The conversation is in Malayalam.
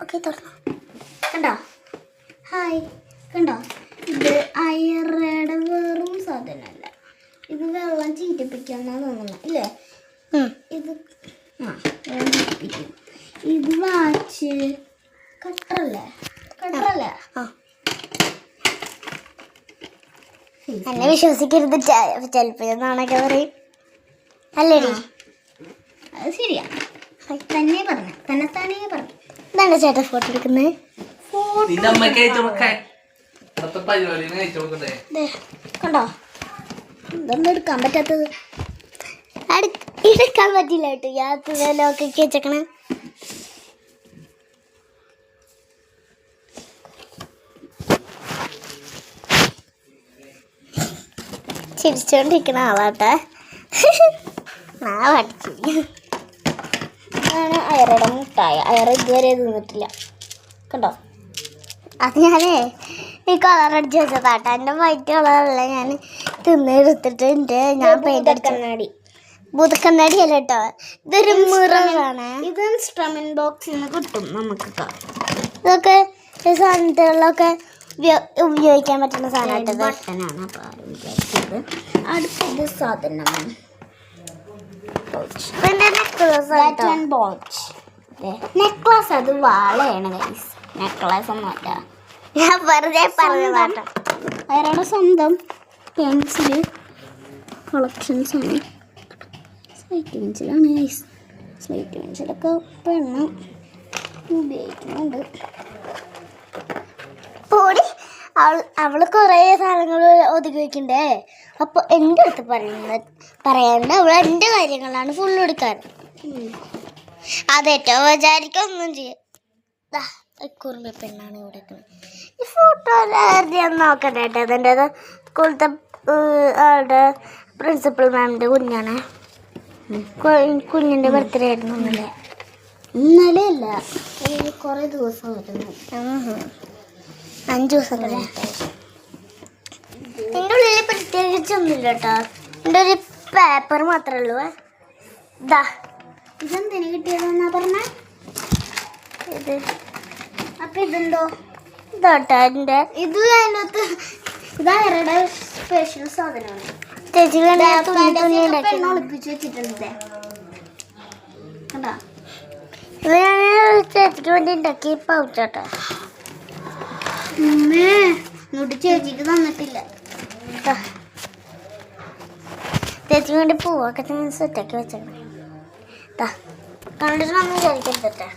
ഓക്കെ തുറന്നു. കണ്ടോ? ഹായ്, കണ്ടോ? ഇത് അയറയുടെ വെറും സാധനമല്ല, ഇത് വെള്ളം ചീറ്റിപ്പിക്കാന്നാ തോന്നുന്നത് ഇല്ലേ? ഇത് വെള്ളം ചീറ്റിപ്പിക്കും. ഇത് വാച്ച് കട്ടറല്ലേ? എന്നെ വിശ്വസിക്കരുത്, ചിലപ്പോൾ നാണൊക്കെ പറയും അല്ലേടി. അത് ശരിയാ, തന്നെ പറഞ്ഞു. ഇതാണ് ചേട്ടൻ ഫോട്ടോ എടുക്കുന്നത്. കണ്ടോ? ഇതൊന്നും എടുക്കാൻ പറ്റാത്തത്. എടുക്കാൻ പറ്റില്ല കേട്ടോ, യാത്രയിലൊക്കെ വെച്ചേക്കണേ. ചിരിച്ചോണ്ടിരിക്കണ ആളാട്ടെ. പഠിച്ചു. അതാണ് അയറയുടെ മുട്ടായ. അയറ ഇതുവരെ തിന്നിട്ടില്ല. കണ്ടോ? അത് ഞാനേ ഈ കളർ അടിച്ച് വെച്ചതാട്ടാ. എൻ്റെ വൈറ്റ് കളറല്ല ഞാൻ തിന്നെടുത്തിട്ട് ഞാൻ പെയിന്റ് അടിച്ച ബുധക്കണ്ണാടി അല്ല കേട്ടോ, ഇതൊരു മിററാണ്. ഇത് ഇൻസ്ട്രുമെന്റ് ബോക്സിൽ നിന്ന് കിട്ടും നമുക്ക്. ഇതൊക്കെ ഈ സാധനത്തിലൊക്കെ ഉപയോഗിക്കാൻ പറ്റുന്ന സാധനമായിട്ട് ബട്ടനാണ്. അപ്പോൾ അടുത്തത് സാധനം നെക്ലസ്. അത് വാളയാണ് ഗൈസ്, നെക്ലസ് ഒന്നുമല്ല. ഞാൻ വെറുതെ പറഞ്ഞതാട്ടോ. അവരുടെ സ്വന്തം പെൻസില് കളക്ഷൻസ് ആണ്. സ്ലൈറ്റ് പെൻസിലാണ് ഗൈസ്. സ്ലൈറ്റ് പെൻസിലൊക്കെ പെണ്ണ് ഉപയോഗിക്കുന്നുണ്ട്. പോടി, അവള് കുറേ സാധനങ്ങൾ ഒതുക്കി വയ്ക്കണ്ടേ. അപ്പോൾ എൻ്റെ അടുത്ത് പറയാണ്ട് അവൾ എൻ്റെ കാര്യങ്ങളാണ് ഫുള്ള് എടുക്കാൻ. അതേറ്റോ വിചാരിക്കും ഒന്നും ചെയ്യും. കുറുമ്പ പെണ്ണാണ് ഇവിടെ. ഈ ഫോട്ടോ ഞാൻ നോക്കട്ടെ കേട്ടോ. അതിൻ്റെ സ്കൂളത്തെ ആളുടെ പ്രിൻസിപ്പൽ മാമിൻ്റെ കുഞ്ഞാണ്. കുഞ്ഞിൻ്റെ ബർത്ത്ഡേ ആയിരുന്നു ഇന്നലെ അല്ല, കുറേ ദിവസം വരുന്നു. 5 ദിവസം കഴിഞ്ഞിട്ട്. എൻ്റെ ഉള്ളിൽ പ്രത്യേകിച്ചൊന്നുമില്ല കേട്ടോ. എൻ്റെ ഒരു പേപ്പർ മാത്രമേ ഉള്ളൂ. ഇതെന്തിനു കിട്ടിയതെന്നാ പറഞ്ഞ ഇത്. അപ്പം ഇതെന്തോ ഇതാട്ടോ എൻ്റെ. ഇത് അതിനകത്ത് ഇതാരുടെ സ്പെഷ്യൽ സാധനമാണ്. ചേച്ചി ഒളിപ്പിച്ച് വെച്ചിട്ടുണ്ട്. കണ്ടോ? ഇത് ഞാൻ ചേച്ചിക്ക് വേണ്ടി ഉണ്ടാക്കി പൗച്ചോട്ടോ. ഇങ്ങോട്ട് ചേച്ചിക്ക് തന്നിട്ടില്ല. ചേച്ചിക്ക് വേണ്ടി പൂവൊക്കെ സെറ്റാക്കി വെച്ചേക്കണം. കണ്ടിട്ട് നമ്മൾ വിചാരിക്കരുതട്ടെ.